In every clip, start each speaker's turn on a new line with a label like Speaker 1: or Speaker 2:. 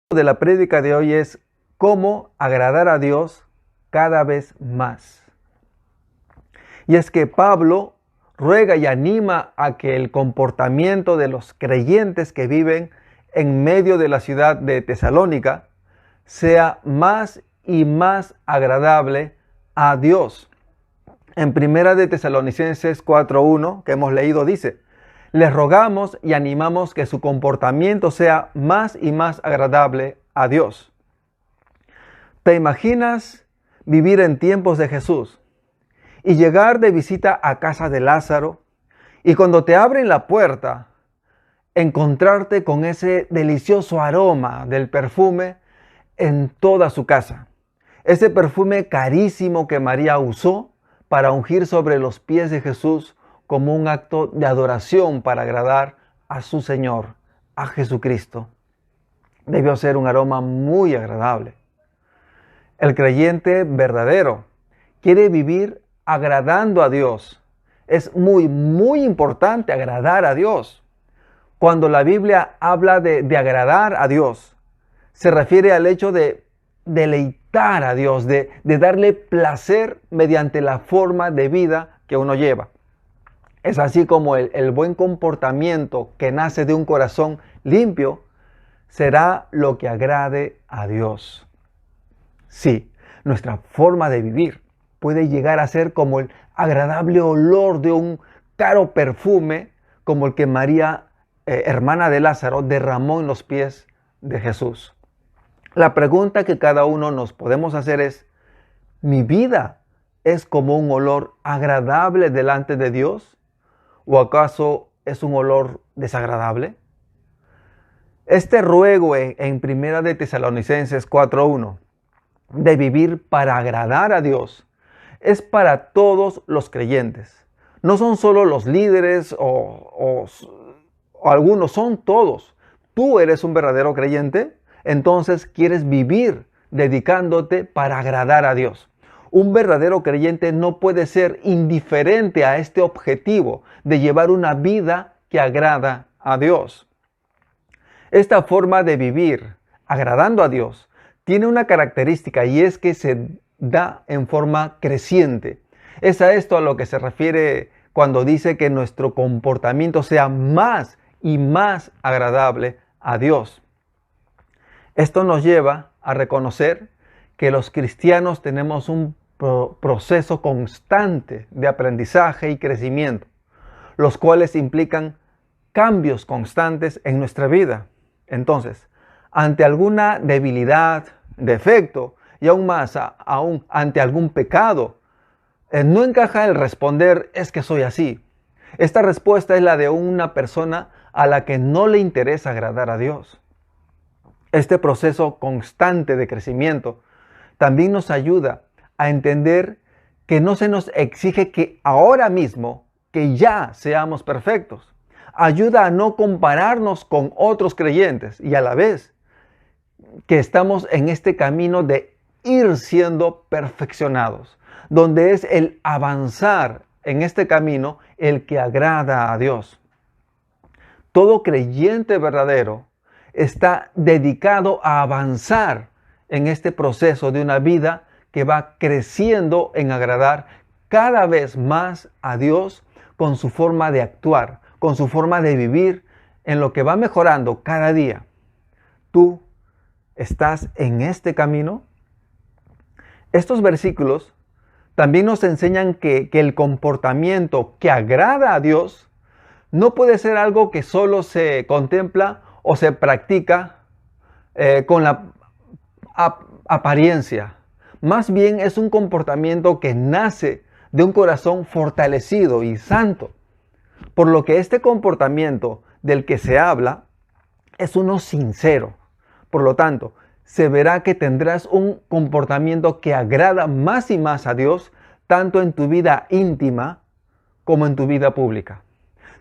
Speaker 1: De la prédica de hoy es cómo agradar a Dios cada vez más. Y es que Pablo ruega y anima a que el comportamiento de los creyentes que viven en medio de la ciudad de Tesalónica sea más y más agradable a Dios. En Primera de Tesalonicenses 4:1, que hemos leído, dice: les rogamos y animamos que su comportamiento sea más y más agradable a Dios. ¿Te imaginas vivir en tiempos de Jesús y llegar de visita a casa de Lázaro y cuando te abren la puerta, encontrarte con ese delicioso aroma del perfume en toda su casa? Ese perfume carísimo que María usó para ungir sobre los pies de Jesús como un acto de adoración para agradar a su Señor, a Jesucristo. Debió ser un aroma muy agradable. El creyente verdadero quiere vivir agradando a Dios. Es muy importante agradar a Dios. Cuando la Biblia habla de agradar a Dios, se refiere al hecho de deleitar a Dios, de darle placer mediante la forma de vida que uno lleva. Es así como el buen comportamiento que nace de un corazón limpio será lo que agrade a Dios. Sí, nuestra forma de vivir puede llegar a ser como el agradable olor de un caro perfume, como el que María, hermana de Lázaro, derramó en los pies de Jesús. La pregunta que cada uno nos podemos hacer es: ¿mi vida es como un olor agradable delante de Dios? ¿O acaso es un olor desagradable? Este ruego en Primera de Tesalonicenses 4:1 de vivir para agradar a Dios es para todos los creyentes. No son solo los líderes o algunos, son todos. ¿Tú eres un verdadero creyente? Entonces quieres vivir dedicándote para agradar a Dios. Un verdadero creyente no puede ser indiferente a este objetivo de llevar una vida que agrada a Dios. Esta forma de vivir agradando a Dios tiene una característica, y es que se da en forma creciente. Es a esto a lo que se refiere cuando dice que nuestro comportamiento sea más y más agradable a Dios. Esto nos lleva a reconocer que los cristianos tenemos un proceso constante de aprendizaje y crecimiento, los cuales implican cambios constantes en nuestra vida. Entonces, ante alguna debilidad, defecto y aún más, ante algún pecado, no encaja el responder: es que soy así. Esta respuesta es la de una persona a la que no le interesa agradar a Dios. Este proceso constante de crecimiento también nos ayuda a entender que no se nos exige que ahora mismo, que ya seamos perfectos. Ayuda a no compararnos con otros creyentes y a la vez que estamos en este camino de ir siendo perfeccionados, donde es el avanzar en este camino el que agrada a Dios. Todo creyente verdadero está dedicado a avanzar en este proceso de una vida que va creciendo en agradar cada vez más a Dios con su forma de actuar, con su forma de vivir, en lo que va mejorando cada día. ¿Tú estás en este camino? Estos versículos también nos enseñan que el comportamiento que agrada a Dios no puede ser algo que solo se contempla o se practica con la apariencia. Más bien es un comportamiento que nace de un corazón fortalecido y santo. Por lo que este comportamiento del que se habla es uno sincero. Por lo tanto, se verá que tendrás un comportamiento que agrada más y más a Dios, tanto en tu vida íntima como en tu vida pública.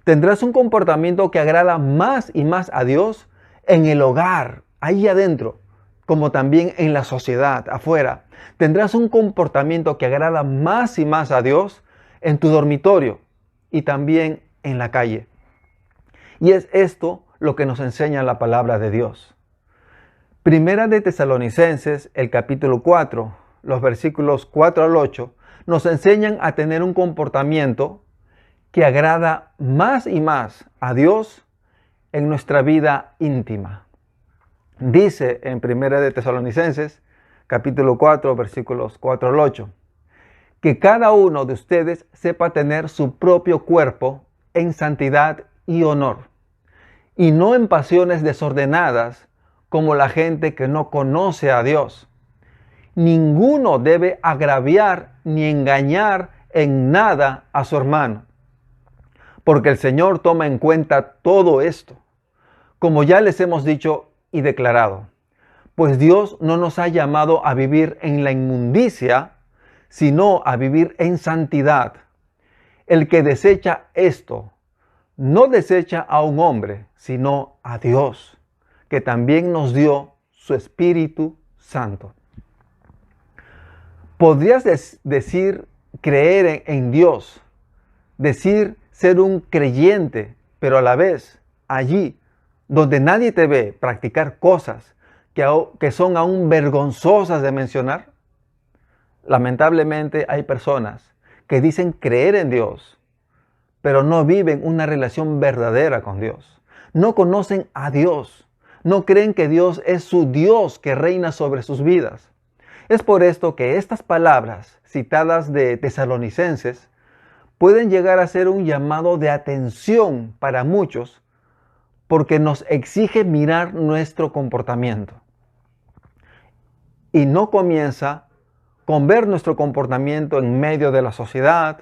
Speaker 1: Tendrás un comportamiento que agrada más y más a Dios en el hogar, ahí adentro, como también en la sociedad, afuera. Tendrás un comportamiento que agrada más y más a Dios en tu dormitorio y también en la calle. Y es esto lo que nos enseña la palabra de Dios. Primera de Tesalonicenses, el capítulo 4, los versículos 4 al 8, nos enseñan a tener un comportamiento que agrada más y más a Dios en nuestra vida íntima. Dice en Primera de Tesalonicenses, capítulo 4, versículos 4 al 8, que cada uno de ustedes sepa tener su propio cuerpo en santidad y honor, y no en pasiones desordenadas como la gente que no conoce a Dios. Ninguno debe agraviar ni engañar en nada a su hermano, porque el Señor toma en cuenta todo esto, como ya les hemos dicho y declarado, pues Dios no nos ha llamado a vivir en la inmundicia, sino a vivir en santidad. El que desecha esto, no desecha a un hombre, sino a Dios, que también nos dio su Espíritu Santo. Podrías decir creer en Dios, decir ser un creyente, pero a la vez allí donde nadie te ve practicar cosas que son aún vergonzosas de mencionar. Lamentablemente hay personas que dicen creer en Dios, pero no viven una relación verdadera con Dios. No conocen a Dios. No creen que Dios es su Dios que reina sobre sus vidas. Es por esto que estas palabras citadas de Tesalonicenses pueden llegar a ser un llamado de atención para muchos, porque nos exige mirar nuestro comportamiento. Y no comienza con ver nuestro comportamiento en medio de la sociedad.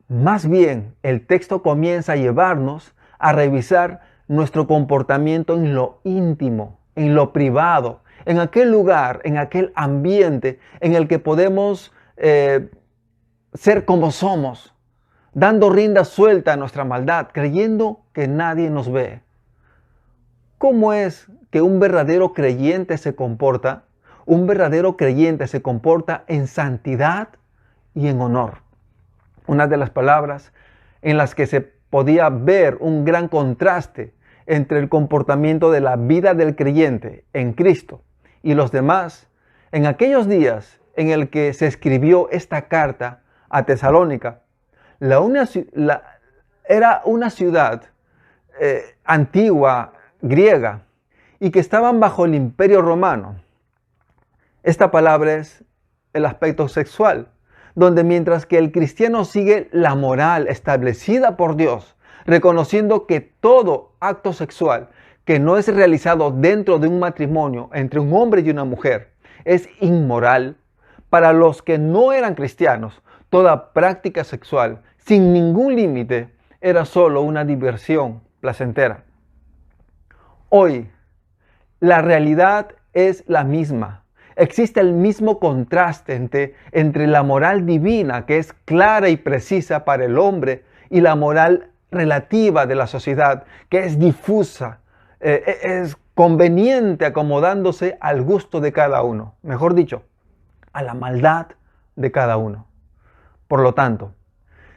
Speaker 1: Más bien, el texto comienza a llevarnos a revisar nuestro comportamiento en lo íntimo, en lo privado, en aquel lugar, en aquel ambiente en el que podemos ser como somos, dando rienda suelta a nuestra maldad, creyendo que nadie nos ve. ¿Cómo es que un verdadero creyente se comporta? Un verdadero creyente se comporta en santidad y en honor. Una de las palabras en las que se podía ver un gran contraste entre el comportamiento de la vida del creyente en Cristo y los demás, en aquellos días en el que se escribió esta carta a Tesalónica, era una ciudad antigua, griega, y que estaban bajo el imperio romano. Esta palabra es el aspecto sexual, donde mientras que el cristiano sigue la moral establecida por Dios, reconociendo que todo acto sexual que no es realizado dentro de un matrimonio entre un hombre y una mujer es inmoral, para los que no eran cristianos, toda práctica sexual sin ningún límite era solo una diversión placentera. Hoy, la realidad es la misma. Existe el mismo contraste entre la moral divina, que es clara y precisa para el hombre, y la moral relativa de la sociedad, que es difusa, es conveniente, acomodándose al gusto de cada uno. Mejor dicho, a la maldad de cada uno. Por lo tanto,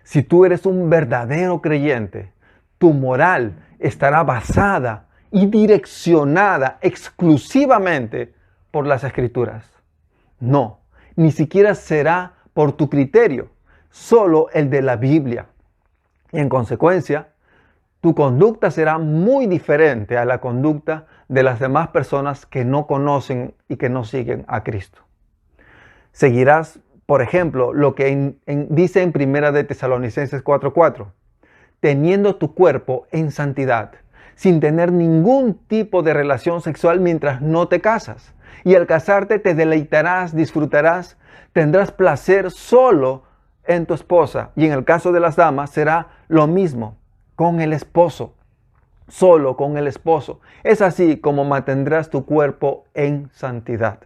Speaker 1: si tú eres un verdadero creyente, tu moral estará basada y direccionada exclusivamente por las Escrituras. No, ni siquiera será por tu criterio, solo el de la Biblia. Y en consecuencia, tu conducta será muy diferente a la conducta de las demás personas que no conocen y que no siguen a Cristo. Seguirás, por ejemplo, lo que dice en Primera de Tesalonicenses 4:4, teniendo tu cuerpo en santidad, sin tener ningún tipo de relación sexual mientras no te casas. Y al casarte te deleitarás, disfrutarás, tendrás placer solo en tu esposa. Y en el caso de las damas será lo mismo con el esposo, solo con el esposo. Es así como mantendrás tu cuerpo en santidad.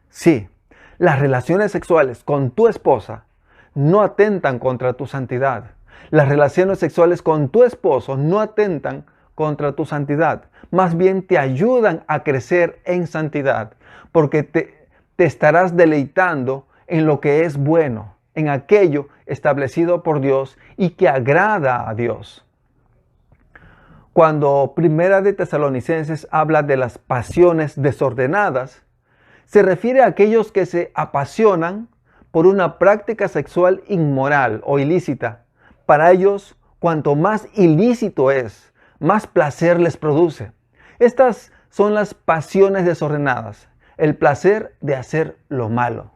Speaker 1: Sí, las relaciones sexuales con tu esposa no atentan contra tu santidad. Las relaciones sexuales con tu esposo no atentan contra tu santidad. Más bien te ayudan a crecer en santidad, porque te estarás deleitando en lo que es bueno, en aquello establecido por Dios y que agrada a Dios. Cuando Primera de Tesalonicenses habla de las pasiones desordenadas, se refiere a aquellos que se apasionan por una práctica sexual inmoral o ilícita. Para ellos, cuanto más ilícito es, más placer les produce. Estas son las pasiones desordenadas, el placer de hacer lo malo.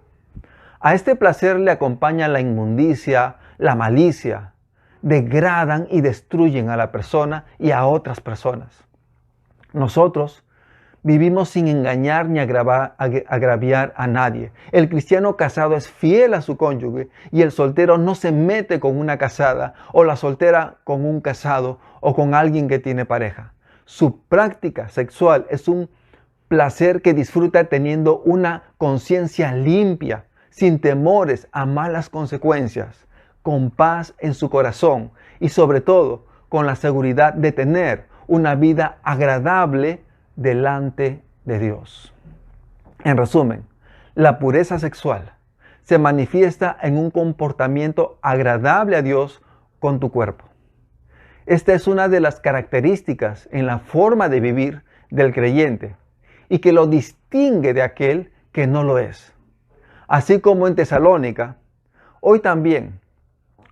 Speaker 1: A este placer le acompaña la inmundicia, la malicia. Degradan y destruyen a la persona y a otras personas. Nosotros vivimos sin engañar ni agraviar a nadie. El cristiano casado es fiel a su cónyuge y el soltero no se mete con una casada o la soltera con un casado o con alguien que tiene pareja. Su práctica sexual es un placer que disfruta teniendo una conciencia limpia, sin temores a malas consecuencias, con paz en su corazón y sobre todo con la seguridad de tener una vida agradable delante de Dios. En resumen, la pureza sexual se manifiesta en un comportamiento agradable a Dios con tu cuerpo. Esta es una de las características en la forma de vivir del creyente y que lo distingue de aquel que no lo es. Así como en Tesalónica, hoy también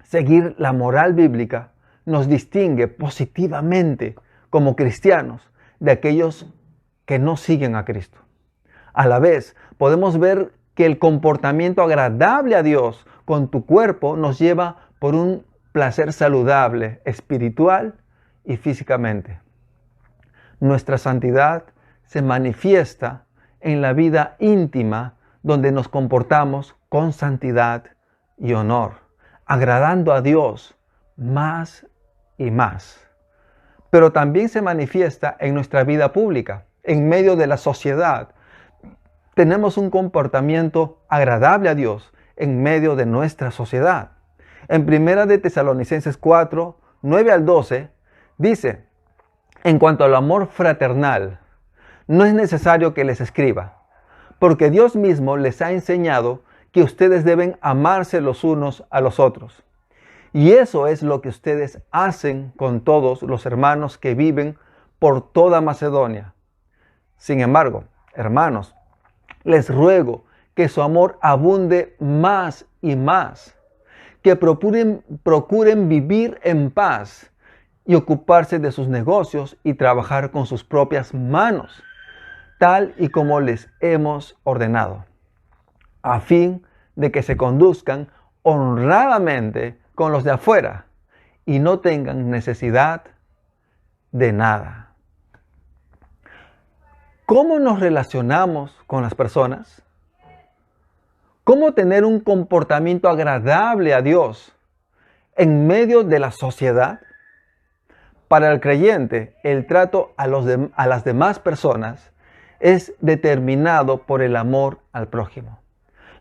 Speaker 1: seguir la moral bíblica nos distingue positivamente como cristianos de aquellos que no siguen a Cristo. A la vez, podemos ver que el comportamiento agradable a Dios con tu cuerpo nos lleva por un placer saludable, espiritual y físicamente. Nuestra santidad se manifiesta en la vida íntima donde nos comportamos con santidad y honor, agradando a Dios más y más. Pero también se manifiesta en nuestra vida pública, en medio de la sociedad. Tenemos un comportamiento agradable a Dios en medio de nuestra sociedad. En 1 de Tesalonicenses 4, 9 al 12, dice, en cuanto al amor fraternal, no es necesario que les escriba, porque Dios mismo les ha enseñado que ustedes deben amarse los unos a los otros. Y eso es lo que ustedes hacen con todos los hermanos que viven por toda Macedonia. Sin embargo, hermanos, les ruego que su amor abunde más y más, que procuren vivir en paz y ocuparse de sus negocios y trabajar con sus propias manos, tal y como les hemos ordenado, a fin de que se conduzcan honradamente con los de afuera y no tengan necesidad de nada. ¿Cómo nos relacionamos con las personas? ¿Cómo tener un comportamiento agradable a Dios en medio de la sociedad? Para el creyente, el trato a las demás personas es determinado por el amor al prójimo.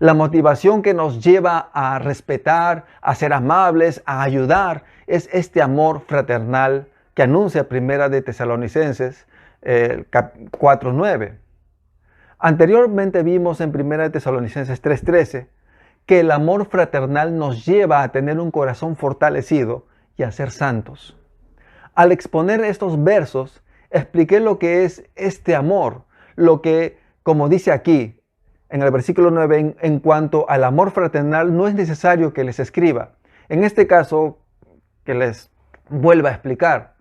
Speaker 1: La motivación que nos lleva a respetar, a ser amables, a ayudar, es este amor fraternal que anuncia 1 de Tesalonicenses 4:9. Anteriormente vimos en 1 de Tesalonicenses 3:13 que el amor fraternal nos lleva a tener un corazón fortalecido y a ser santos. Al exponer estos versos, expliqué lo que es este amor, lo que, como dice aquí, en el versículo 9, en cuanto al amor fraternal, no es necesario que les escriba. En este caso, que les vuelva a explicar.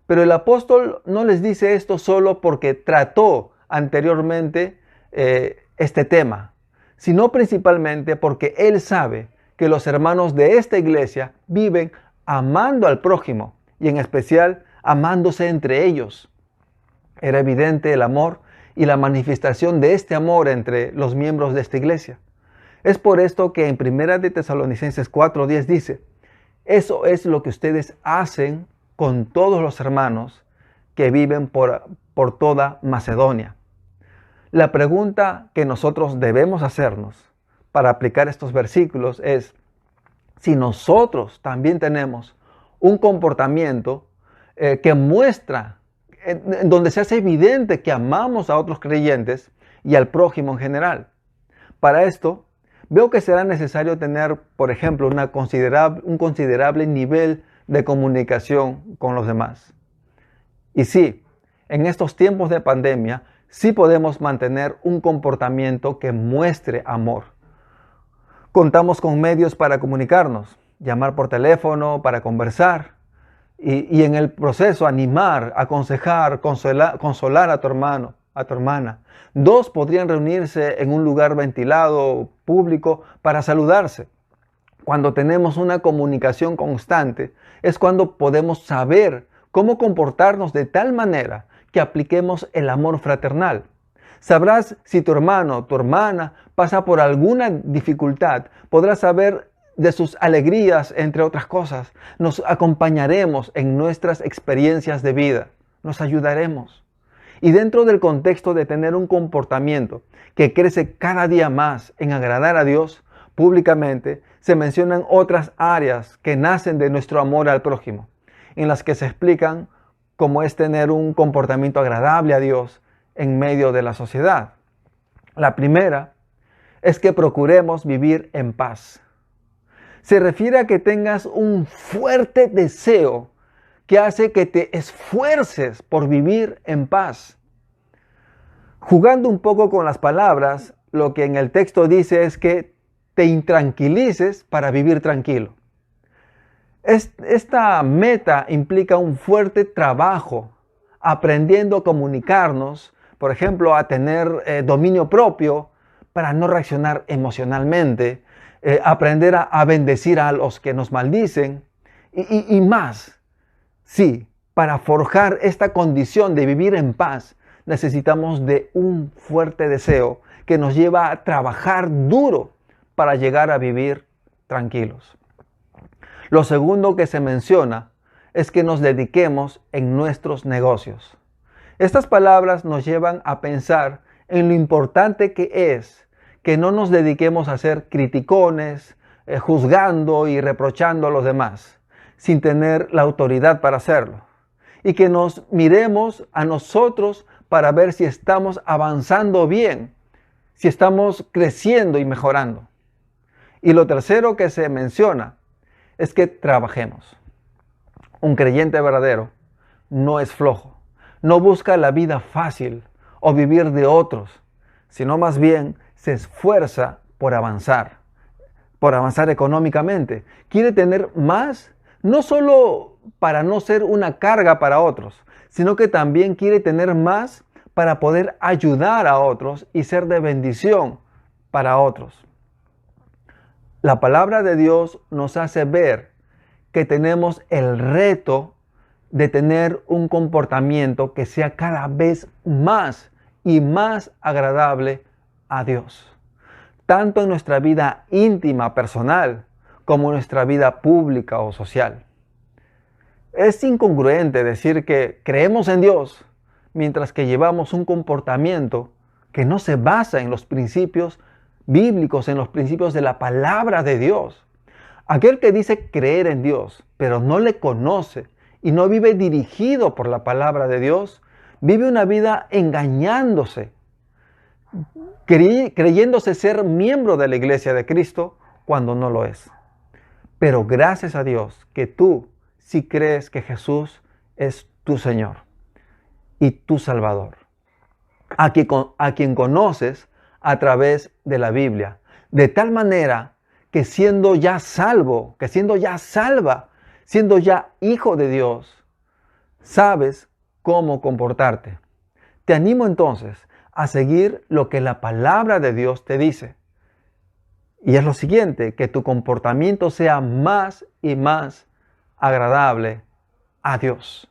Speaker 1: Pero el apóstol no les dice esto solo porque trató anteriormente este tema, sino principalmente porque él sabe que los hermanos de esta iglesia viven amando al prójimo y en especial amándose entre ellos. Era evidente el amor y la manifestación de este amor entre los miembros de esta iglesia. Es por esto que en 1 de Tesalonicenses 4:10 dice, eso es lo que ustedes hacen con todos los hermanos que viven por toda Macedonia. La pregunta que nosotros debemos hacernos para aplicar estos versículos es si nosotros también tenemos un comportamiento que muestra, en donde se hace evidente que amamos a otros creyentes y al prójimo en general. Para esto, veo que será necesario tener, por ejemplo, un considerable nivel de comunicación con los demás. Y sí, en estos tiempos de pandemia, sí podemos mantener un comportamiento que muestre amor. Contamos con medios para comunicarnos, llamar por teléfono, para conversar y en el proceso animar, aconsejar, consolar a tu hermano, a tu hermana. Dos podrían reunirse en un lugar ventilado, público, para saludarse. Cuando tenemos una comunicación constante, es cuando podemos saber cómo comportarnos de tal manera que apliquemos el amor fraternal. Sabrás si tu hermano o tu hermana pasa por alguna dificultad, podrás saber de sus alegrías, entre otras cosas. Nos acompañaremos en nuestras experiencias de vida, nos ayudaremos. Y dentro del contexto de tener un comportamiento que crece cada día más en agradar a Dios, públicamente se mencionan otras áreas que nacen de nuestro amor al prójimo, en las que se explican cómo es tener un comportamiento agradable a Dios en medio de la sociedad. La primera es que procuremos vivir en paz. Se refiere a que tengas un fuerte deseo que hace que te esfuerces por vivir en paz. Jugando un poco con las palabras, lo que en el texto dice es que te intranquilices para vivir tranquilo. Esta meta implica un fuerte trabajo, aprendiendo a comunicarnos, por ejemplo, a tener dominio propio para no reaccionar emocionalmente, aprender a bendecir a los que nos maldicen y más. Sí, para forjar esta condición de vivir en paz, necesitamos de un fuerte deseo que nos lleva a trabajar duro para llegar a vivir tranquilos. Lo segundo que se menciona es que nos dediquemos en nuestros negocios. Estas palabras nos llevan a pensar en lo importante que es que no nos dediquemos a ser criticones, juzgando y reprochando a los demás, sin tener la autoridad para hacerlo. Y que nos miremos a nosotros para ver si estamos avanzando bien, si estamos creciendo y mejorando. Y lo tercero que se menciona es que trabajemos. Un creyente verdadero no es flojo, no busca la vida fácil o vivir de otros, sino más bien se esfuerza por avanzar económicamente. Quiere tener más, no solo para no ser una carga para otros, sino que también quiere tener más para poder ayudar a otros y ser de bendición para otros. La palabra de Dios nos hace ver que tenemos el reto de tener un comportamiento que sea cada vez más y más agradable a Dios, tanto en nuestra vida íntima, personal, como en nuestra vida pública o social. Es incongruente decir que creemos en Dios mientras que llevamos un comportamiento que no se basa en los principios bíblicos, en los principios de la palabra de Dios. Aquel que dice creer en Dios, pero no le conoce y no vive dirigido por la palabra de Dios, vive una vida engañándose, creyéndose ser miembro de la iglesia de Cristo cuando no lo es. Pero gracias a Dios que tú sí crees que Jesús es tu Señor y tu Salvador, a quien conoces a través de la Biblia, de tal manera que siendo ya salvo, que siendo ya salva, siendo ya hijo de Dios, sabes cómo comportarte. Te animo entonces a seguir lo que la palabra de Dios te dice. Y es lo siguiente, que tu comportamiento sea más y más agradable a Dios.